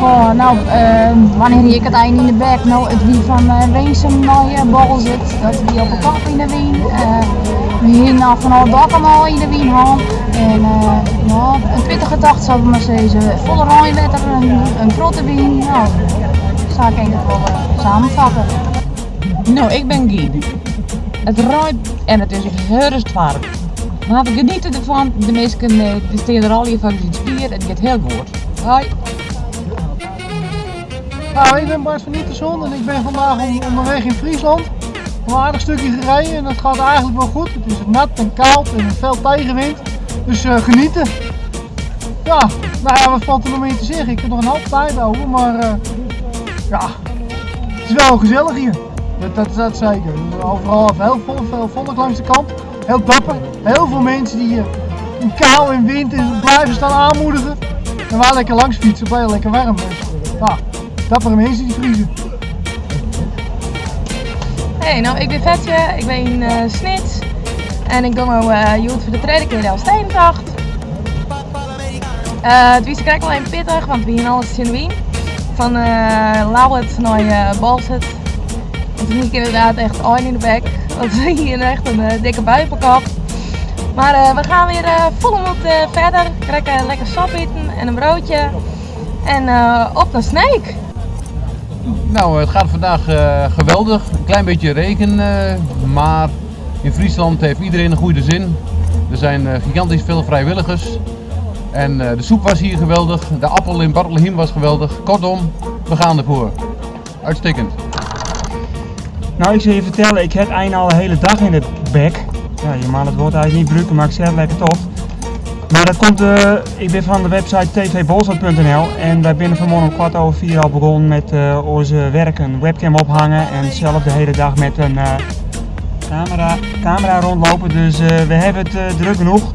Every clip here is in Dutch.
Goh, nou, wanneer ik het eind in de bek, nou, het wie van Weensum naar Borrel zit, dat wie op een kap in de wien. We hier nou van al dak allemaal in de wien gaan. En nou, een 20 zou ik maar zeggen, volle rijwetter, een grote wien. Nou, zou ik het wel samenvatten. Nou, ik ben Guy. Het ruikt en het is heerst warm. Maar we genieten ervan. De meesten die staan er al hier van zijn spier en het gaat heel goed. Hoi. Nou, ik ben Bart van Nieterson en ik ben vandaag onderweg in Friesland. Een aardig stukje gereden en dat gaat eigenlijk wel goed. Het is nat en koud en veel tegenwind, dus genieten. Ja, nou ja, wat valt er nog meer te zeggen? Ik heb nog een half tijd over, maar ja, het is wel gezellig hier. Dat zeker. Overal heel veel volk langs de kant, heel dapper. Heel veel mensen die in kou en wind blijven staan aanmoedigen. En wij lekker langs fietsen, blijven lekker warm. Dus, ja, dappere mensen die vriezen. Hey, nou ik ben Vetje, ik ben Snits en ik doe nou Joet voor de tweede keer de Elfstedentocht. Het wies krijg wel even pittig, want we hier alles in Wien. Van Lauwert naar Balzet. En toen ik inderdaad echt oin in de bek, want we hier echt een dikke bui op de kop. Maar we gaan weer volle moed verder, krijgen lekker sap eten en een broodje en op naar Sneek. Nou, het gaat vandaag geweldig. Een klein beetje regen, maar in Friesland heeft iedereen een goede zin. Er zijn gigantisch veel vrijwilligers. En de soep was hier geweldig, de appel in Bartelheim was geweldig. Kortom, we gaan ervoor. Uitstekend. Nou, ik zal je vertellen, ik heb eigenlijk al de hele dag in de bek. Ja, je mag het woord eigenlijk niet gebruiken, maar ik zeg het lekker toch. Maar dat komt, ik ben van de website tvbolzat.nl en wij zijn vanmorgen om 4:15 al begonnen met onze werk, een webcam ophangen en zelf de hele dag met een camera rondlopen. Dus we hebben het druk genoeg.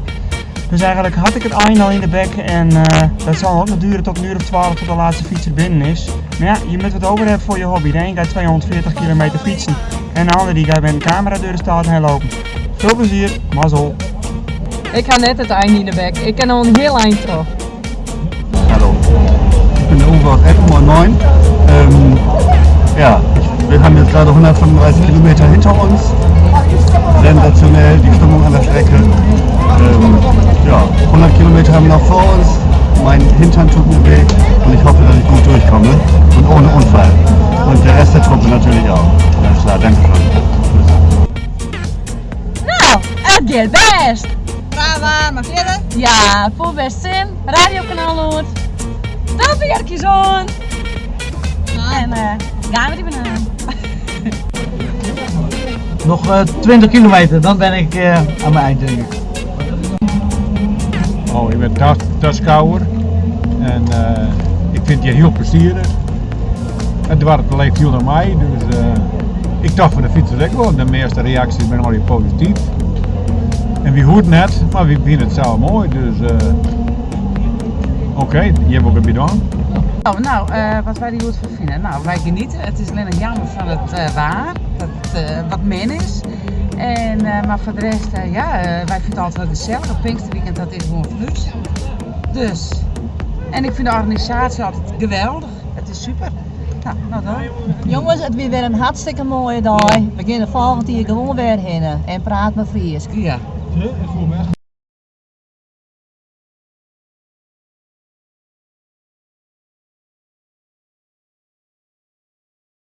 Dus eigenlijk had ik het eind al in de bek en dat zal ook nog duren tot een uur of 12 tot de laatste fietser binnen is. Maar ja, je moet wat over hebben voor je hobby. De een gaat 240 kilometer fietsen en de ander die gaat met een camera door de stad heen lopen. Veel plezier, mazzel! Ik ga net het eind in de bek. Ik ken al een heel eind terug. Hallo, ich bin der Uwe aus Eppen, moin. Ja, wir haben jetzt gerade 135 Kilometer hinter uns. Sensationell, die Stimmung an der Strecke. Ja, 100 Kilometer haben wir noch vor uns. Mein Hintern tut mir weh und ich hoffe, dass ich gut durchkomme und ohne Unfall. Und der Rest der Truppe natürlich auch. Alles klar, danke schön. Nou, het gaat best! Waar, maar verder? Ja, voor best zin, radiokanaal Noord. Dat werkje zo'n! En gaan we die banaan. Nog 20 kilometer, dan ben ik aan mijn eind, denk ik. Oh, ik ben Taskouwer en ik vind je heel plezierig. Het wordt leeft heel naar mij, dus ik dacht van de fietsers ook wel. De meeste reacties zijn al positief. En wie hoort net, maar wie vinden het zelf mooi, dus oké, je hebt ook een bidon. Nou, wat wij er goed van vinden. Nou, wij genieten. Het is alleen jammer van het waar, dat het wat min is. En, maar voor de rest, ja, wij vinden het altijd gezellig. Het Pinksterweekend, dat is gewoon plus. Dus, en ik vind de organisatie altijd geweldig. Het is super. Nou dan. Jongens, het weer een hartstikke mooie dag. We gaan de volgende keer gewoon weer heen en praat met Fries. Ja.